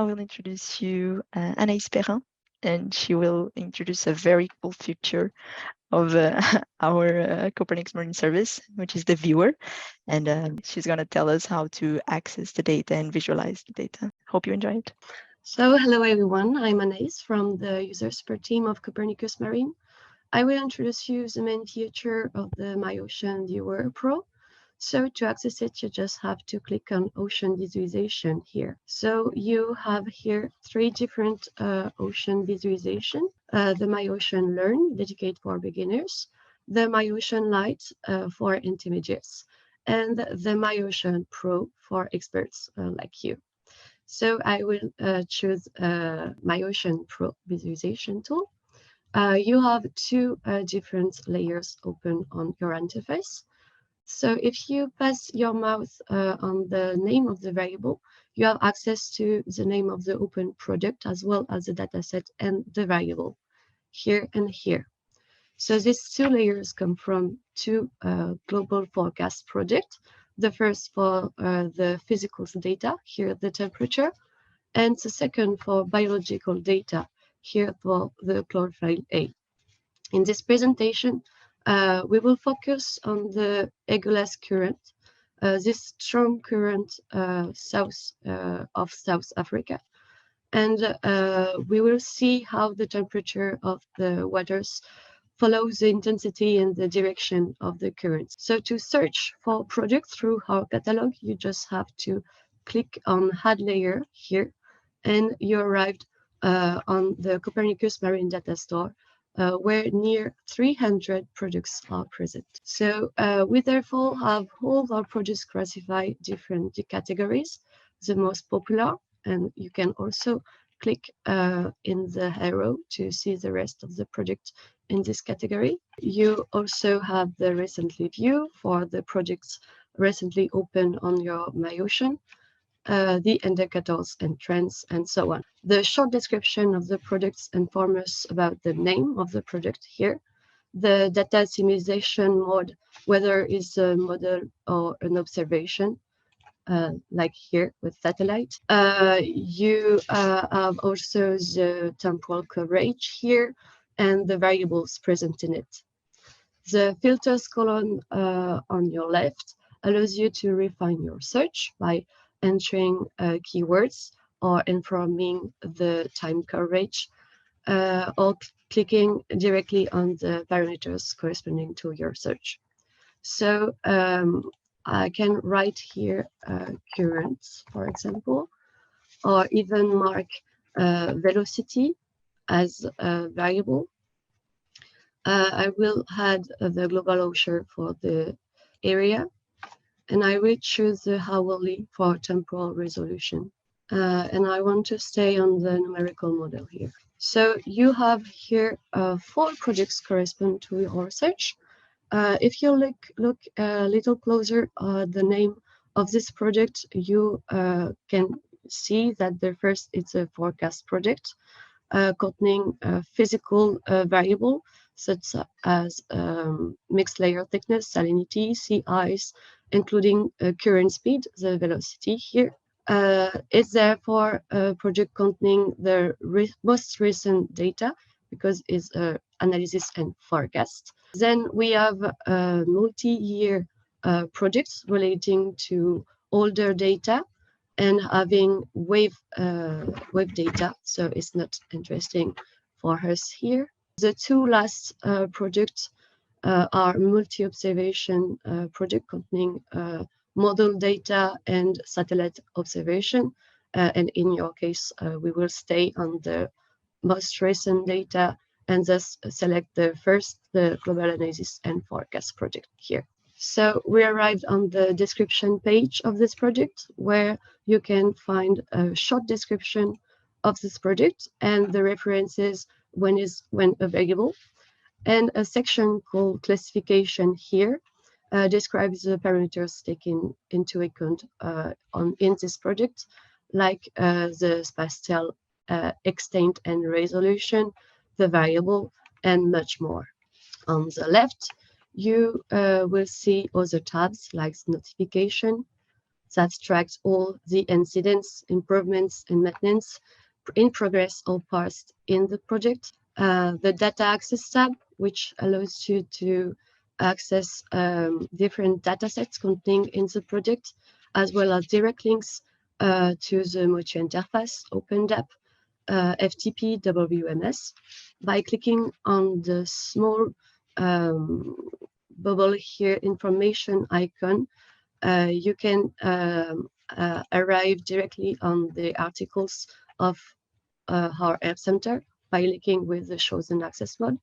now will introduce you Anaïs Perrin, and she will introduce a very cool feature of our Copernicus Marine Service, which is the viewer. And she's going to tell us how to access the data and visualize the data. Hope you enjoy it. So hello everyone, I'm Anaïs from the user support team of Copernicus Marine. I will introduce you the main feature of the MyOcean Viewer Pro. So to access it, you just have to click on Ocean Visualization here. So you have here three different ocean visualization. The MyOcean Learn, dedicated for beginners, the MyOcean Lite for intermediates, and the MyOcean Pro for experts like you. So I will choose MyOcean Pro visualization tool. You have two different layers open on your interface. So if you pass your mouse on the name of the variable, you have access to the name of the open product as well as the dataset and the variable here and here. So these two layers come from two global forecast projects. The first for the physical data, here the temperature, and the second for biological data, here for the chlorophyll A. In this presentation, we will focus on the Agulhas current, this strong current south of South Africa. And we will see how the temperature of the waters follows the intensity and the direction of the current. So to search for products through our catalog, you just have to click on Add Layer here, and you arrived on the Copernicus Marine Data Store, where near 300 products are present. So we therefore have all our products classified different categories, the most popular, and you can also click in the arrow to see the rest of the product in this category. You also have the recently view for the projects recently opened on your MyOcean, the indicators and trends, and so on. The short description of the products inform us about the name of the product here, the data simulation mode, whether it's a model or an observation, like here with satellite. You have also the temporal coverage here and the variables present in it. The filters column on your left allows you to refine your search by entering keywords or informing the time coverage or clicking directly on the parameters corresponding to your search. So I can write here currents, for example, or even mark velocity as a variable. I will add the global ocean for the area, and I will choose the hourly for temporal resolution. And I want to stay on the numerical model here. So you have here 4 projects correspond to your search. If you look a little closer at the name of this project, you can see that the first is a forecast project containing a physical variable such as mixed layer thickness, salinity, sea ice, including current speed, the velocity here. It's therefore a project containing the most recent data because it's analysis and forecast. Then we have multi-year projects relating to older data and having wave data, so it's not interesting for us here. The two last projects are multi-observation project containing model data and satellite observation. And in your case, we will stay on the most recent data and thus select the global analysis and forecast project here. So we arrived on the description page of this project, where you can find a short description of this project and the references when available. And a section called classification here describes the parameters taken into account in this project, like the spatial extent and resolution, the variable, and much more. On the left, you will see other tabs like notification, that tracks all the incidents, improvements, and maintenance in progress or past in the project. The Data Access tab, which allows you to access different datasets contained in the project, as well as direct links to the Mochi interface, OpenDAP, FTP, WMS. By clicking on the small bubble here, information icon, you can arrive directly on the articles of our App Center by linking with the chosen access mode.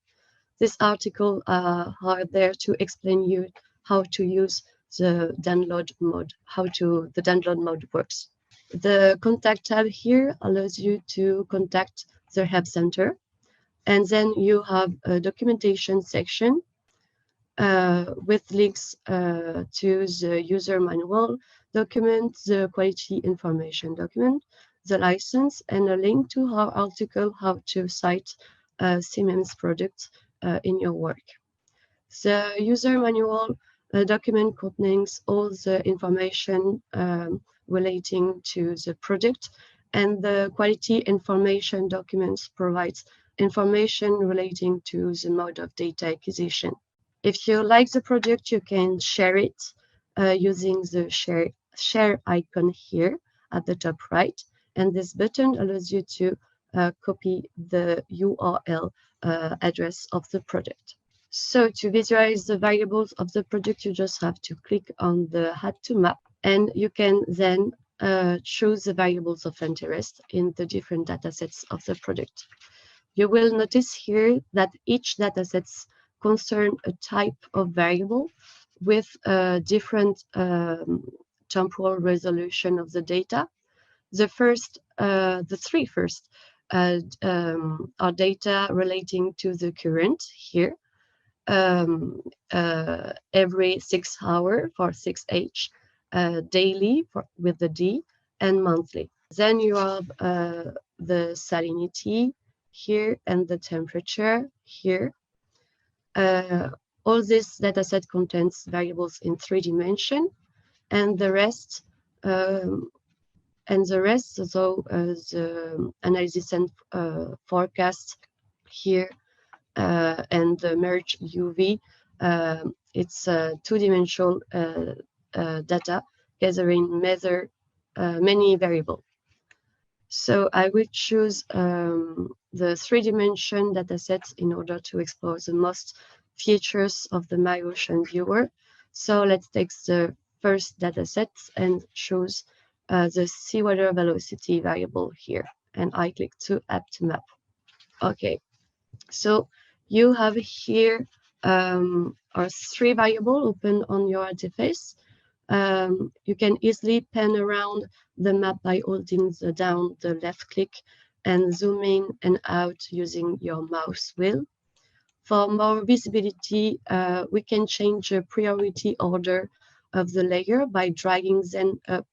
These articles are there to explain you how to use the download mode, the download mode works. The contact tab here allows you to contact the Help Center, and then you have a documentation section with links to the user manual document, the quality information document, the license, and a link to our article how to cite Siemens products in your work. The user manual document contains all the information relating to the product, and the quality information documents provides information relating to the mode of data acquisition. If you like the project, you can share it using the share icon here at the top right, and this button allows you to copy the URL address of the project. So to visualize the variables of the project, you just have to click on the Add to Map, and you can then choose the variables of interest in the different datasets of the project. You will notice here that each datasets concern a type of variable with a different temporal resolution of the data. The three first are data relating to the current here, every 6 hours for 6H, daily with the D, and monthly. Then you have the salinity here and the temperature here. All this dataset contains variables in 3 dimensions, and the rest, so the analysis and forecast here, and the merge UV, it's 2-dimensional data gathering many variables. So I will choose the 3-dimension datasets in order to explore the most features of the MyOcean viewer. So let's take the first dataset and choose the seawater velocity variable here. And I click to Add to Map. Okay, so you have here our 3 variables open on your interface. You can easily pan around the map by holding down the left click and zoom in and out using your mouse wheel. For more visibility, we can change the priority order of the layer by dragging them up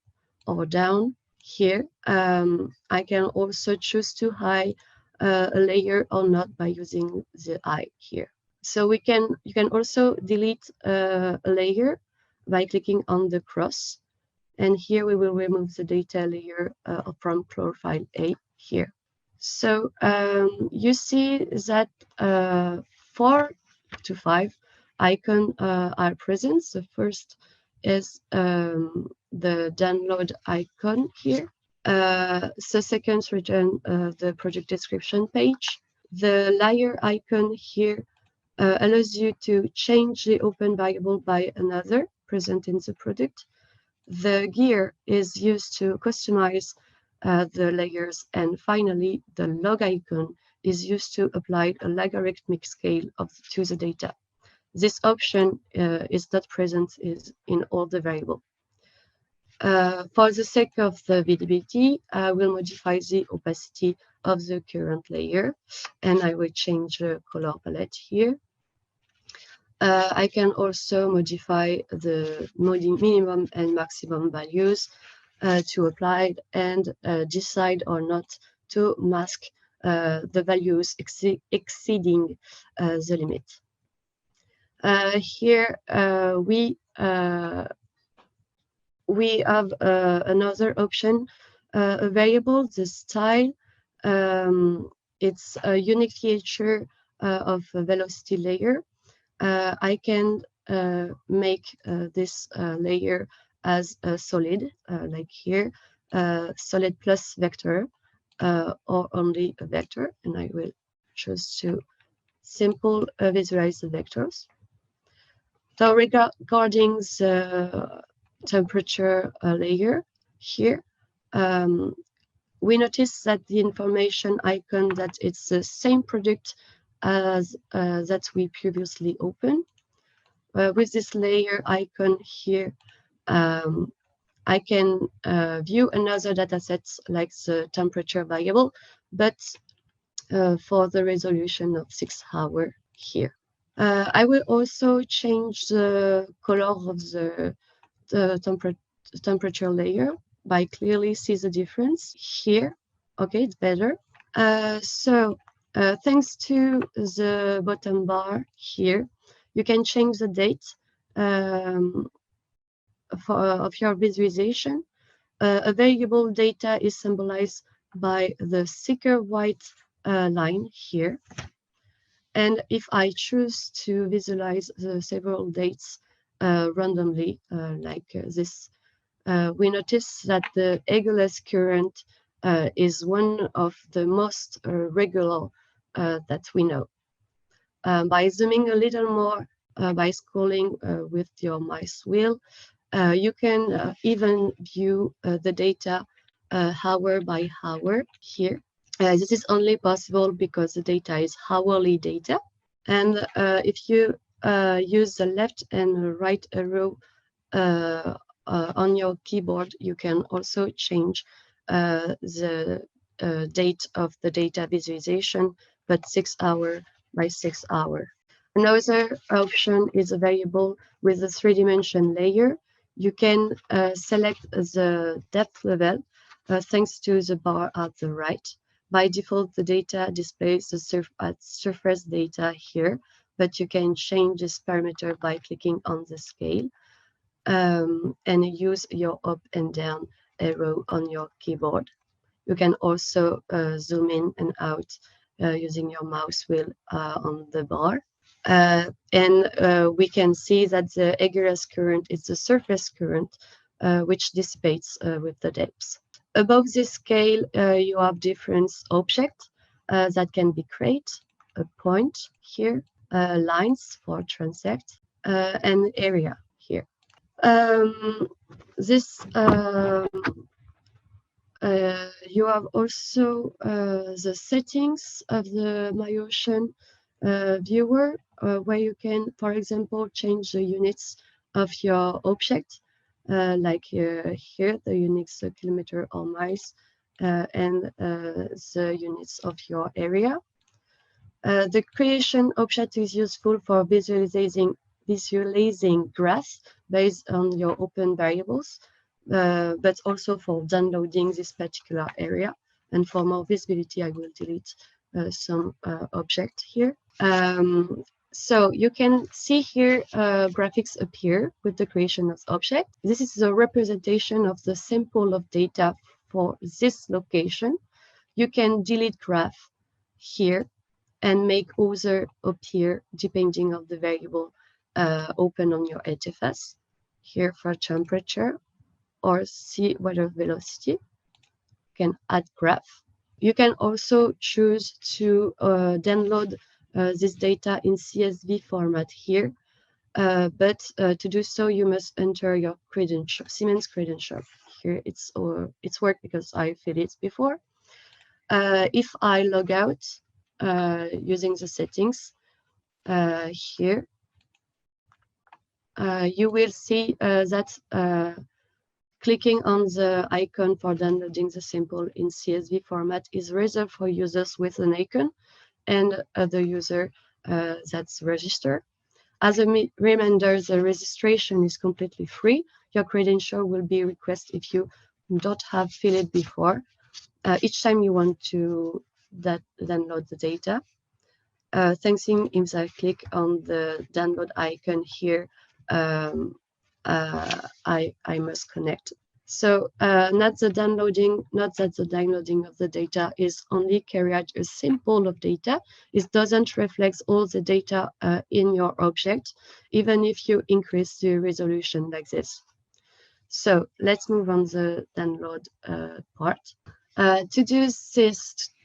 or down here. I can also choose to hide a layer or not by using the eye here. So you can also delete a layer by clicking on the cross, and here we will remove the data layer from chlorophyll A here. So you see that 4 to 5 icons are present. The first is the download icon here. The second return the project description page. The layer icon here allows you to change the open variable by another present in the product. The gear is used to customize the layers, and finally the log icon is used to apply a logarithmic scale to the data. This option is not present in all the variables. For the sake of the visibility, I will modify the opacity of the current layer, and I will change the color palette here. I can also modify the minimum and maximum values to apply, and decide or not to mask the values exceeding the limit. we have another option, a variable, the style. It's a unique feature of a velocity layer. I can make this layer as a solid, like here, solid plus vector, or only a vector, and I will choose to simple visualize the vectors. So regarding the temperature layer here, we notice that the information icon, that it's the same product as that we previously opened. With this layer icon here, I can view another dataset like the temperature variable, but for the resolution of 6 hours here. I will also change the color of the temperature layer by clearly see the difference here. Okay, it's better. Thanks to the bottom bar here, you can change the date of your visualization. A variable data is symbolized by the thicker white line here. And if I choose to visualize the several dates randomly, like this, we notice that the Agulhas current is one of the most regular that we know. By zooming a little more, by scrolling with your mouse wheel, you can even view the data hour by hour here. This is only possible because the data is hourly data. And if you use the left and right arrow on your keyboard, you can also change the date of the data visualization, but 6 hour by 6 hour. Another option is a variable with a 3-dimension layer. You can select the depth level thanks to the bar at the right. By default, the data displays the surface data here, but you can change this parameter by clicking on the scale and use your up and down arrow on your keyboard. You can also zoom in and out using your mouse wheel on the bar. We can see that the Agulhas current is the surface current, which dissipates with the depth. Above this scale, you have different objects that can be created, a point here, lines for transect, and area here. You have also the settings of the MyOcean viewer, where you can, for example, change the units of your object, like here, the units kilometer or miles, and the units of your area. The creation object is useful for visualizing graphs based on your open variables, but also for downloading this particular area. And for more visibility, I will delete some object here. So you can see here graphics appear with the creation of object. This is the representation of the sample of data for this location. You can delete graph here and make other appear depending on the variable open on your HFS. Here for temperature or sea water velocity, you can add graph. You can also choose to download this data in CSV format here, but to do so, you must enter your credential, Siemens credential. Here it's worked because I filled it before. If I log out using the settings here, you will see that clicking on the icon for downloading the sample in CSV format is reserved for users with an icon and other user that's registered. As a reminder, the registration is completely free. Your credential will be requested if you don't have filled it before. Each time you want to download the data. Thanks if I click on the download icon here, I must connect. So not that the downloading of the data is only carry out a symbol of data. It doesn't reflect all the data in your object, even if you increase the resolution like this. So let's move on the download part. To do this,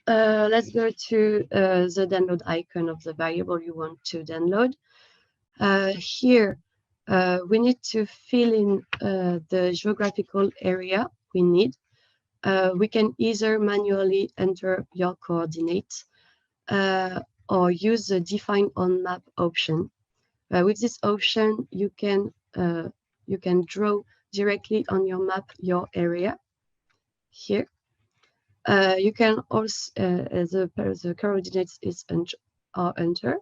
let's go to the download icon of the variable you want to download. Here, we need to fill in the geographical area we need. We can either manually enter your coordinates or use the define on map option. With this option, you can draw directly on your map your area. Here, you can also the coordinates are enter.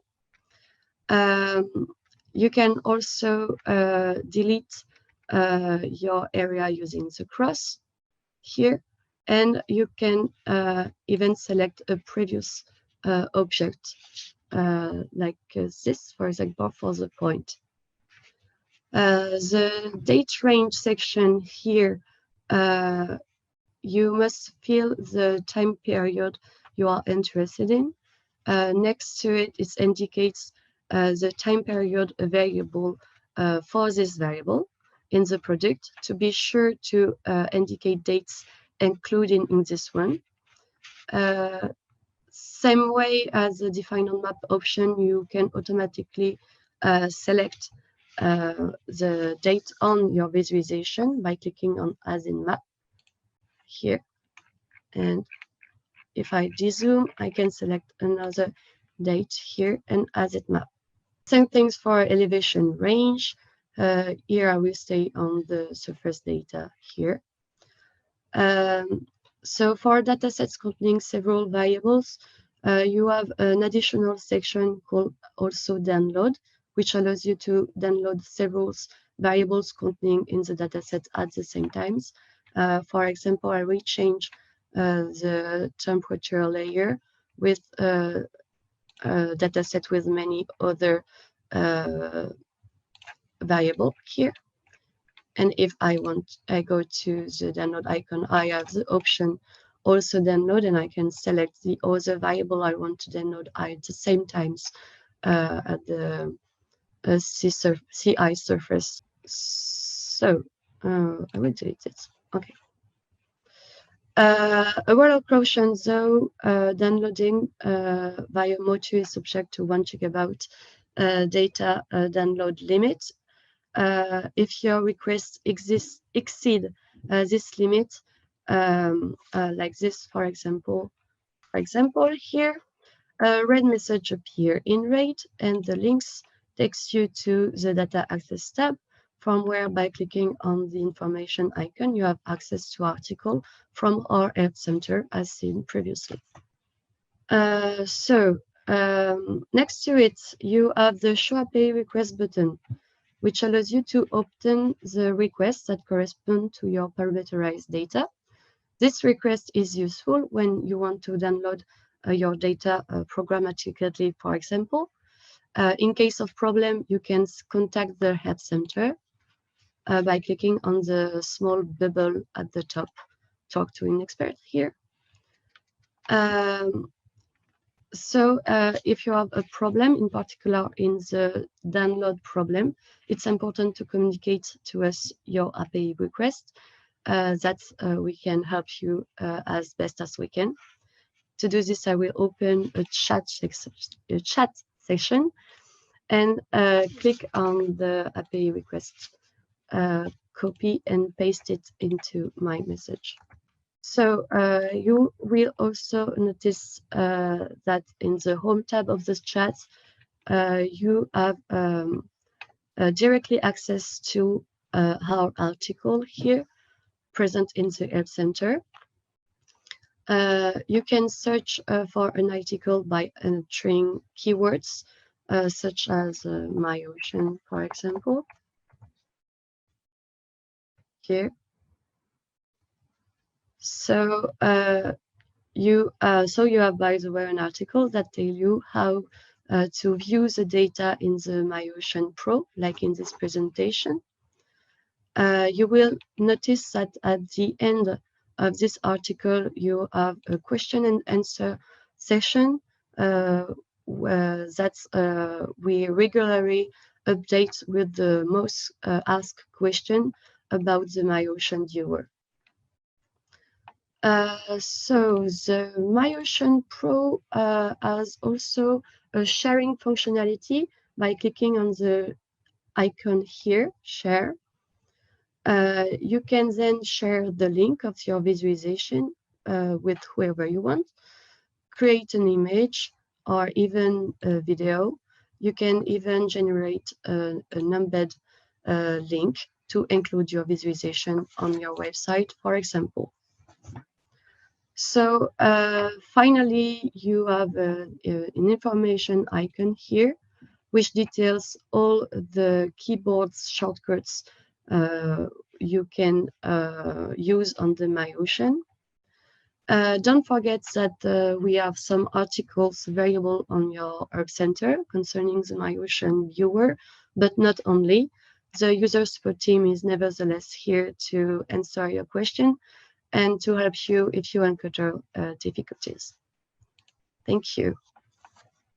You can also delete your area using the cross here, and you can even select a previous object like this, for example, for the point. The date range section here, you must fill the time period you are interested in. Next to it, it indicates the time period available for this variable in the product. To be sure to indicate dates including in this one. Same way as the define on map option, you can automatically select the date on your visualization by clicking on as in map here. And if I dezoom, I can select another date here and as it map. Same things for elevation range. Here I will stay on the surface data here. So for datasets containing several variables, you have an additional section called also download, which allows you to download several variables containing in the dataset at the same times. For example, I will change the temperature layer with a dataset with many other variable here. And if I go to the download icon, I have the option also download, and I can select the other variable I want to download at the same times at the CI surface. So I will delete it. Okay. A word of caution though, downloading via Motu is subject to 1 GB data download limit. If your request exceed this limit, like this, for example, here, a red message appear in red, and the links takes you to the data access tab, from where by clicking on the information icon, you have access to article from our help center as seen previously. Next to it, you have the Show API request button, which allows you to obtain the requests that correspond to your parameterized data. This request is useful when you want to download your data programmatically, for example. In case of problem, you can contact the help center by clicking on the small bubble at the top, talk to an expert here. If you have a problem, in particular in the download problem, it's important to communicate to us your API request that we can help you as best as we can. To do this, I will open a chat section and click on the API request, copy and paste it into my message. So you will also notice that in the home tab of this chat, you have directly access to our article here present in the help center. You can search for an article by entering keywords such as MyOcean, for example, here. So you have, by the way, an article that tell you how to view the data in the MyOcean Pro, like in this presentation. You will notice that at the end of this article, you have a question and answer session we regularly update with the most asked question about the MyOcean viewer. So the MyOcean Pro has also a sharing functionality by clicking on the icon here, share. You can then share the link of your visualization with whoever you want, create an image or even a video. You can even generate an embed link to include your visualization on your website, for example. So finally, you have an information icon here, which details all the keyboard shortcuts you can use on the MyOcean. Don't forget that we have some articles available on your Herb Center concerning the MyOcean viewer, but not only. The user support team is nevertheless here to answer your question and to help you if you encounter difficulties. Thank you.